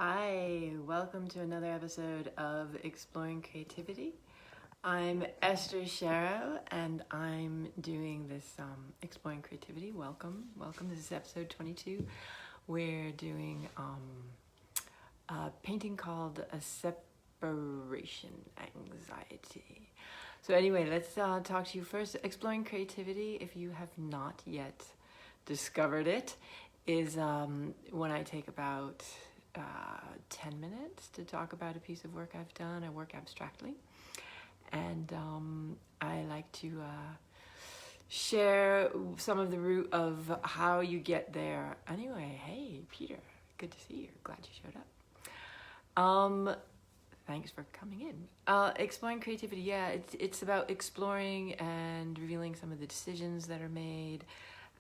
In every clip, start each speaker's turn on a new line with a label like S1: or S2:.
S1: Hi, welcome to another episode of Exploring Creativity. I'm Esther Sharrow and I'm doing this Exploring Creativity. Welcome. This is episode 22. We're doing a painting called A Separation Anxiety. So anyway, let's talk to you first. Exploring Creativity, if you have not yet discovered it, is when I take about 10 minutes to talk about a piece of work I've done. I work abstractly, and I like to share some of the root of how you get there. Anyway, hey Peter, good to see you. Glad you showed up. Thanks for coming in. Exploring creativity, yeah, it's about exploring and revealing some of the decisions that are made,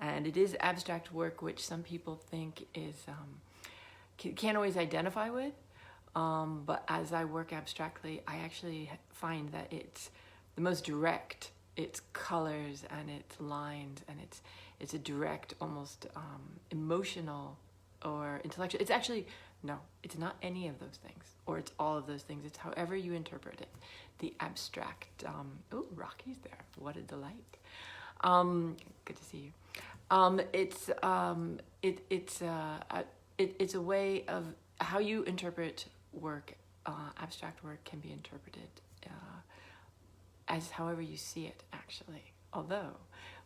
S1: and it is abstract work, which some people think is can't always identify with, but as I work abstractly, I actually find that it's the most direct. It's colors and it's lines and it's a direct, almost emotional or intellectual. It's actually, no, it's not any of those things, or it's all of those things. It's however you interpret it. The abstract, oh, Rocky's there. What a delight. Good to see you. It's a way of how you interpret work. Abstract work can be interpreted as however you see it, actually. Although,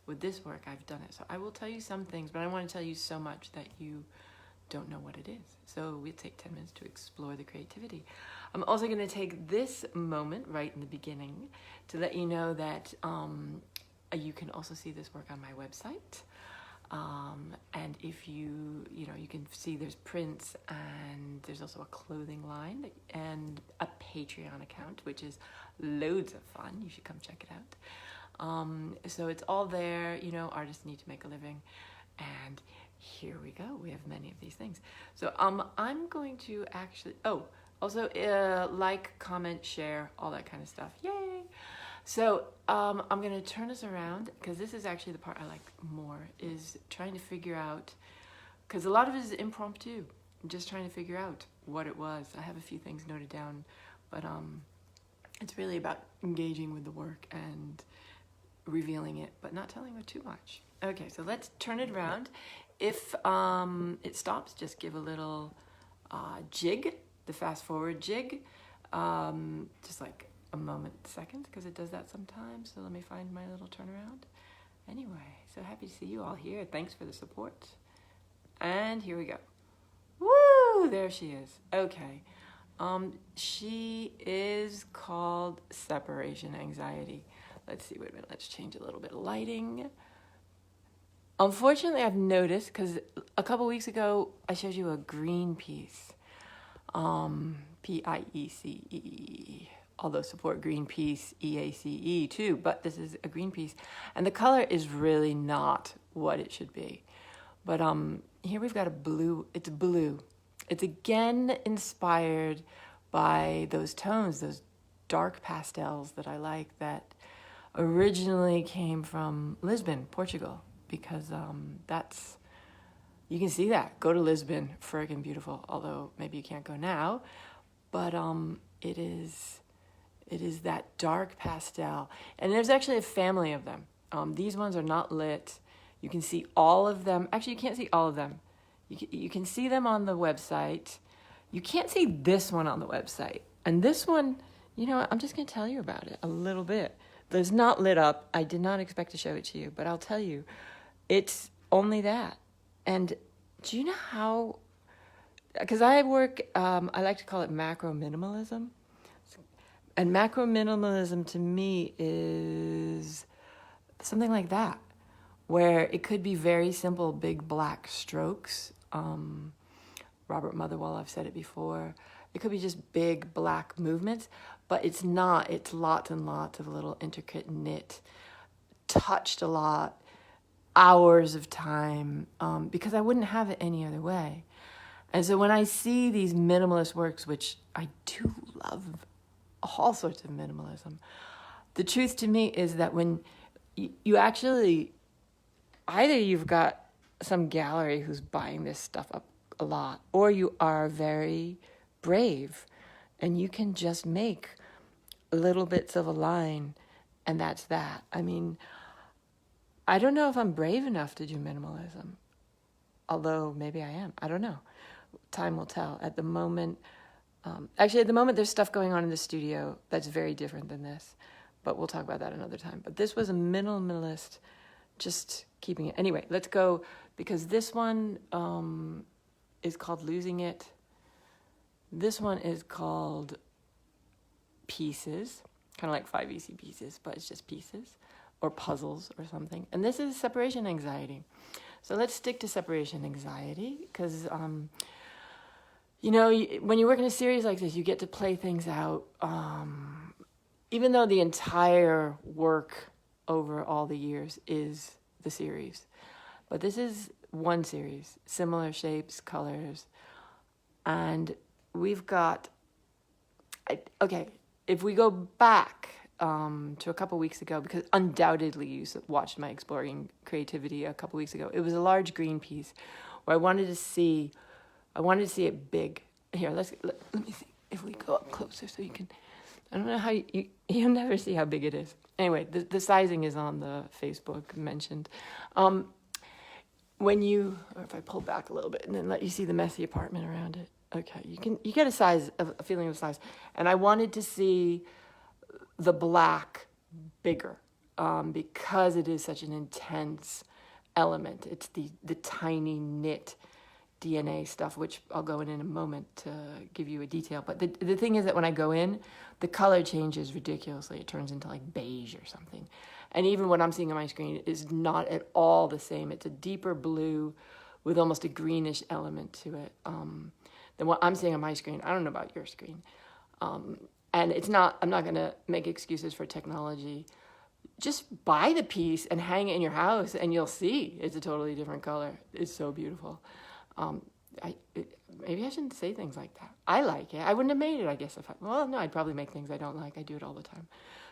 S1: with this work, I've done it. So I will tell you some things, but I want to tell you so much that you don't know what it is. So we'll take 10 minutes to explore the creativity. I'm also going to take this moment right in the beginning to let you know that you can also see this work on my website. And if you can see there's prints, and there's also a clothing line and a Patreon account, which is loads of fun. You should come check it out. So it's all there. Artists need to make a living, and here we go. We have many of these things. So I'm going to actually, also like, comment, share, all that kind of stuff. Yay! So I'm going to turn this around, because this is actually the part I like more, is trying to figure out, because a lot of it is impromptu. I'm just trying to figure out what it was. I have a few things noted down, but it's really about engaging with the work and revealing it, but not telling it too much. Okay, so let's turn it around. If it stops, just give a little jig, the fast forward jig, just like a moment, seconds, because it does that sometimes. So let me find my little turnaround. Anyway, so happy to see you all here. Thanks for the support. And here we go. Woo! There she is. Okay. She is called Separation Anxiety. Let's see, wait a minute. Let's change a little bit of lighting. Unfortunately, I've noticed, because a couple weeks ago, I showed you a green piece. Piece. Although support Greenpeace, EACE too, but this is a green piece. And the color is really not what it should be. But here we've got a blue. It's blue. It's again inspired by those tones, those dark pastels that I like, that originally came from Lisbon, Portugal, because that's, you can see that. Go to Lisbon, friggin' beautiful, although maybe you can't go now. But it is that dark pastel. And there's actually a family of them. These ones are not lit. You can see all of them. Actually, you can't see all of them. You can see them on the website. You can't see this one on the website. And this one, I'm just going to tell you about it a little bit. It's not lit up. I did not expect to show it to you, but I'll tell you. It's only that. And do you know how... Because I work, I like to call it macro minimalism. And macro minimalism to me is something like that, where it could be very simple, big black strokes. Robert Motherwell, I've said it before. It could be just big black movements, but it's not. It's lots and lots of little intricate knit, touched a lot, hours of time, because I wouldn't have it any other way. And so when I see these minimalist works, which I do love, all sorts of minimalism, the truth to me is that when you actually, either you've got some gallery who's buying this stuff up a lot, or you are very brave and you can just make little bits of a line and that's that. I mean, I don't know if I'm brave enough to do minimalism, although maybe I am. I don't know. Time will tell. At the moment, at the moment there's stuff going on in the studio that's very different than this, but we'll talk about that another time. But this was a minimalist, just keeping it. Anyway, let's go, because this one is called Losing It. This one is called Pieces, kind of like 5 easy pieces, but it's just pieces or puzzles or something. And this is separation anxiety. So let's stick to separation anxiety, because when you work in a series like this, you get to play things out. Even though the entire work over all the years is the series, but this is one series, similar shapes, colors, and we've got. If we go back to a couple weeks ago, because undoubtedly you watched my Exploring Creativity a couple weeks ago, it was a large green piece where I wanted to see it big. Here, let me see if we go up closer so you can. I don't know how you'll never see how big it is. Anyway, the sizing is on the Facebook mentioned. Or if I pull back a little bit and then let you see the messy apartment around it. Okay, you get a feeling of size. And I wanted to see the black bigger because it is such an intense element. It's the tiny knit DNA stuff, which I'll go in a moment to give you a detail. But the thing is that when I go in, the color changes ridiculously. It turns into like beige or something. And even what I'm seeing on my screen is not at all the same. It's a deeper blue with almost a greenish element to it than what I'm seeing on my screen. I don't know about your screen. And I'm not going to make excuses for technology. Just buy the piece and hang it in your house and you'll see it's a totally different color. It's so beautiful. Maybe I shouldn't say things like that. I like it. I wouldn't have made it, I guess. I'd probably make things I don't like. I do it all the time.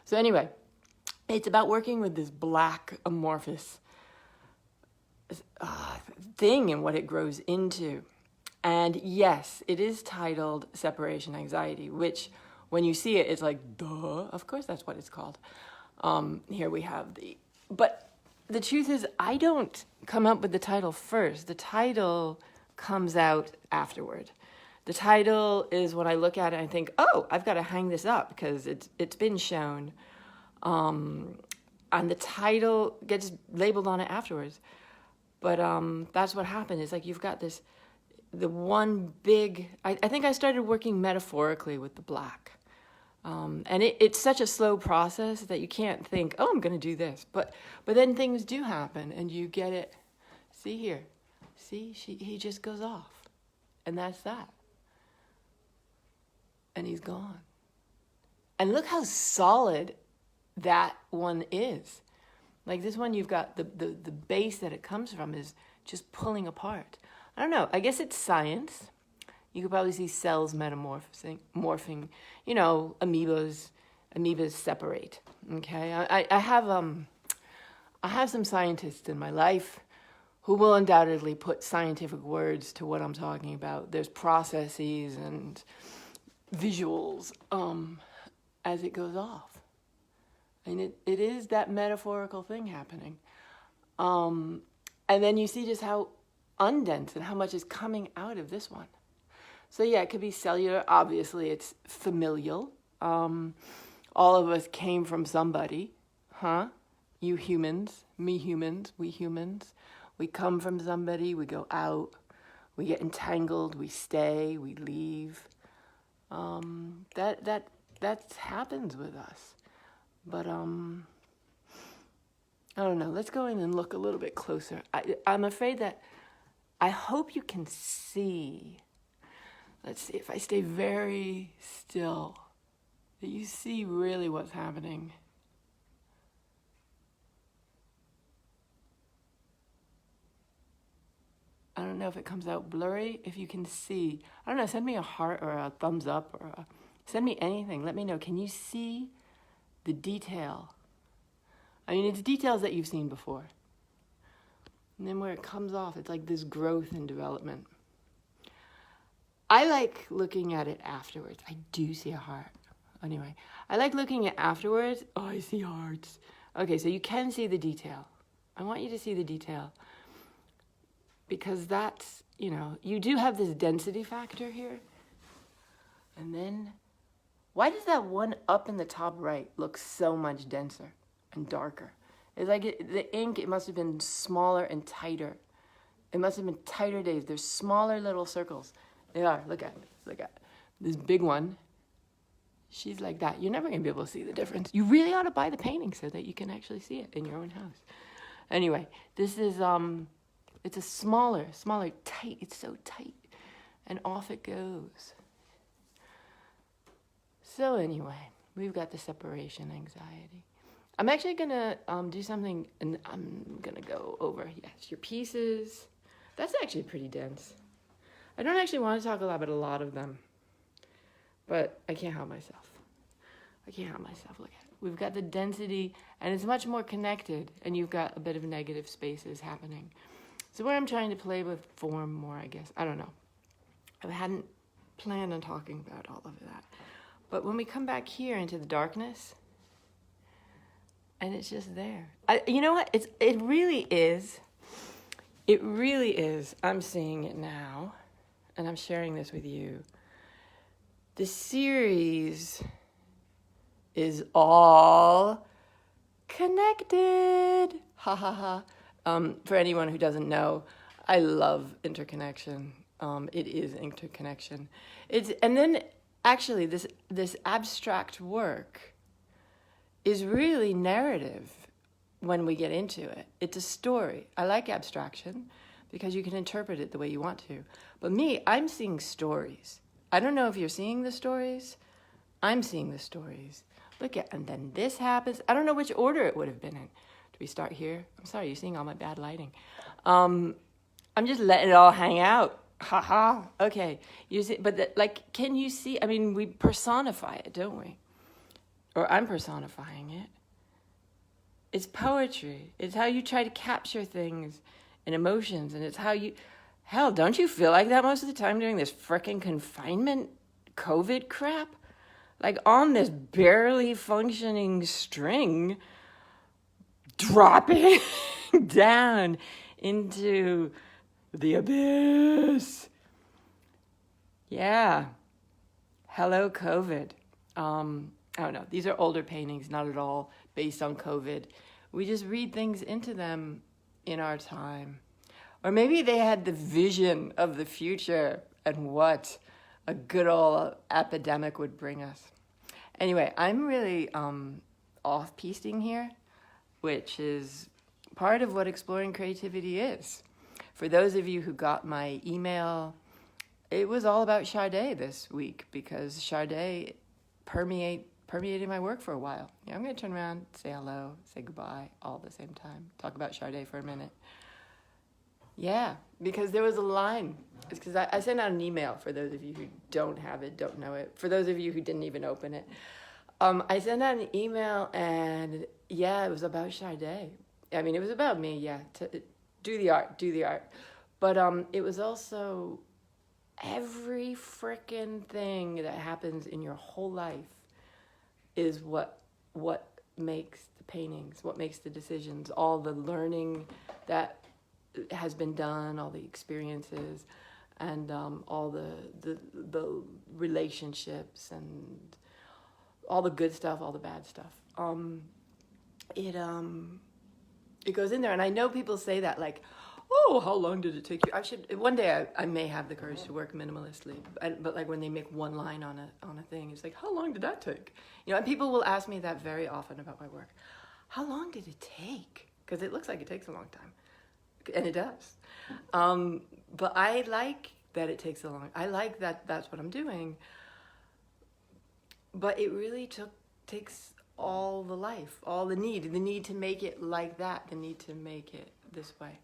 S1: So anyway, it's about working with this black amorphous thing and what it grows into. And yes, it is titled Separation Anxiety, which when you see it, it's like, duh, of course that's what it's called. Here we have but the truth is I don't come up with the title first. The title comes out afterward. The title is when I look at it and I think, oh, I've got to hang this up because it's been shown. And the title gets labeled on it afterwards. But that's what happened. It's like you've got the one big, I think I started working metaphorically with the black. And it's such a slow process that you can't think, oh, I'm going to do this. But then things do happen and you get it. See here. See, he just goes off. And that's that. And he's gone. And look how solid that one is. Like this one, you've got the base that it comes from is just pulling apart. I don't know. I guess it's science. You could probably see cells morphing. Amoebas separate. Okay, I have some scientists in my life who will undoubtedly put scientific words to what I'm talking about. There's processes and visuals as it goes off. And it is that metaphorical thing happening. And then you see just how undense and how much is coming out of this one. So yeah, it could be cellular. Obviously, it's familial. All of us came from somebody. You humans, me humans, we humans. We come from somebody, we go out, we get entangled, we stay, we leave. That happens with us. But I don't know. Let's go in and look a little bit closer. I'm afraid that I hope you can see. Let's see if I stay very still, that you see really what's happening. I don't know if it comes out blurry, if you can see. I don't know, send me a heart or a thumbs up or send me anything. Let me know. Can you see the detail? I mean, it's details that you've seen before. And then where it comes off, it's like this growth and development. I like looking at it afterwards. I do see a heart. Anyway, I like looking at afterwards. Oh, I see hearts. Okay, so you can see the detail. I want you to see the detail. Because that's, you do have this density factor here. And then, why does that one up in the top right look so much denser and darker? It's like the ink, it must have been smaller and tighter. It must have been tighter days. There's smaller little circles. They are. Look at me. Look at this big one. She's like that. You're never going to be able to see the difference. You really ought to buy the painting so that you can actually see it in your own house. Anyway, this is, it's a smaller, tight. It's so tight. And off it goes. So anyway, we've got the separation anxiety. I'm actually going to do something, and I'm going to go over, yes, your pieces. That's actually pretty dense. I don't actually want to talk about a lot of them, but I can't help myself. Look at it. We've got the density, and it's much more connected, and you've got a bit of negative spaces happening. So where I'm trying to play with form more, I guess. I don't know. I hadn't planned on talking about all of that. But when we come back here into the darkness, and it's just there. You know what? It really is. I'm seeing it now, and I'm sharing this with you. The series is all connected. Ha ha ha. For anyone who doesn't know, I love interconnection. It is interconnection. And then actually this abstract work is really narrative when we get into it. It's a story. I like abstraction because you can interpret it the way you want to. But me, I'm seeing stories. I don't know if you're seeing the stories. I'm seeing the stories. Look at, and then this happens. I don't know which order it would have been in. Do we start here? I'm sorry, you're seeing all my bad lighting. I'm just letting it all hang out. Ha ha. Okay. You see, but can you see? I mean, we personify it, don't we? Or I'm personifying it. It's poetry. It's how you try to capture things and emotions, and it's how you... Hell, don't you feel like that most of the time during this frickin' confinement COVID crap? Like on this barely functioning string, dropping down into the abyss. Yeah. Hello, COVID. I don't know. These are older paintings, not at all based on COVID. We just read things into them in our time. Or maybe they had the vision of the future and what a good old epidemic would bring us. Anyway, I'm really off-piecing here, which is part of what exploring creativity is. For those of you who got my email, it was all about Sade this week because Sade permeated my work for a while. Yeah, I'm going to turn around, say hello, say goodbye, all at the same time. Talk about Sade for a minute. Yeah, because there was a line. It's because I sent out an email for those of you who don't have it, don't know it. For those of you who didn't even open it. I sent out an email and, yeah, it was about Sade. I mean, it was about me, yeah, to do the art. But it was also every frickin' thing that happens in your whole life is what makes the paintings, what makes the decisions, all the learning that has been done, all the experiences, and all the relationships and all the good stuff, all the bad stuff. It goes in there, and I know people say that like, oh, how long did it take you? One day I may have the courage to work minimalistically, but like when they make one line on a thing, it's like, how long did that take? And people will ask me that very often about my work. How long did it take? Because it looks like it takes a long time. And it does. But I like that it takes a long... I like that that's what I'm doing. But it really takes all the life, all the need to make it like that, the need to make it this way.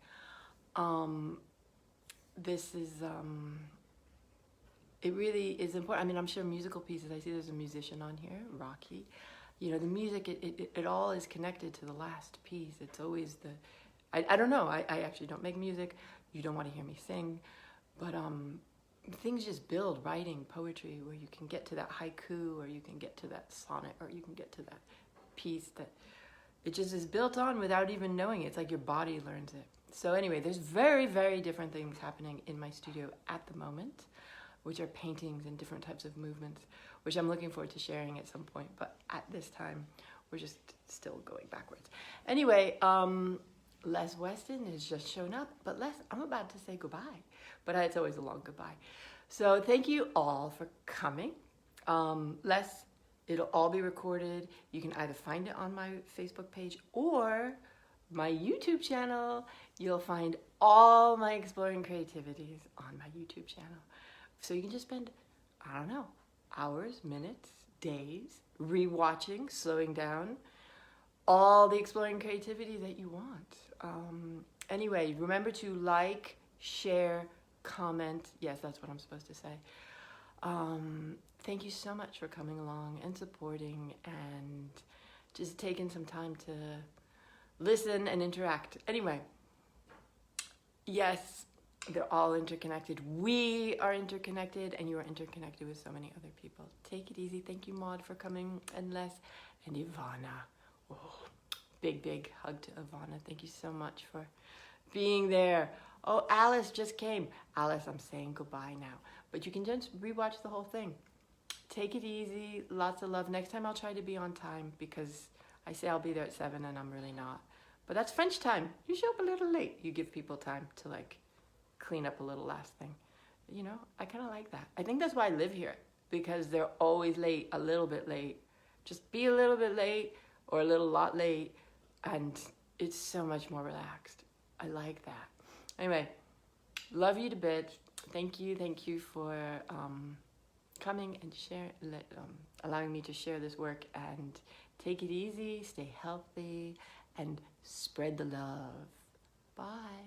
S1: This is... it really is important. I mean, I'm sure musical pieces, I see there's a musician on here, Rocky. The music, it all is connected to the last piece. It's always the... I don't know. I actually don't make music. You don't want to hear me sing. But things just build, writing, poetry, where you can get to that haiku, or you can get to that sonnet, or you can get to that piece that it just is built on without even knowing it. It's like your body learns it. So anyway, there's very, very different things happening in my studio at the moment, which are paintings and different types of movements, which I'm looking forward to sharing at some point. But at this time, we're just still going backwards. Anyway, Les Weston has just shown up, but Les, I'm about to say goodbye. But it's always a long goodbye. So thank you all for coming. Les, it'll all be recorded. You can either find it on my Facebook page or my YouTube channel. You'll find all my Exploring Creativities on my YouTube channel. So you can just spend, I don't know, hours, minutes, days, rewatching, slowing down, all the Exploring Creativity that you want. Anyway, remember to like, share, comment. Yes, that's what I'm supposed to say. Thank you so much for coming along and supporting and just taking some time to listen and interact. Anyway, yes, they're all interconnected. We are interconnected, and you are interconnected with so many other people. Take it easy. Thank you, Maud, for coming, and Les, and Ivana. Oh, big, big hug to Ivana. Thank you so much for being there. Oh, Alice just came. Alice, I'm saying goodbye now. But you can just rewatch the whole thing. Take it easy. Lots of love. Next time I'll try to be on time, because I say I'll be there at 7 and I'm really not. But that's French time. You show up a little late. You give people time to like clean up a little last thing. You know, I kind of like that. I think that's why I live here, because they're always late, a little bit late. Just be a little bit late or a little lot late, and it's so much more relaxed. I like that. Anyway, love you to bits. Thank you for coming and allowing me to share this work, and take it easy, stay healthy, and spread the love. Bye.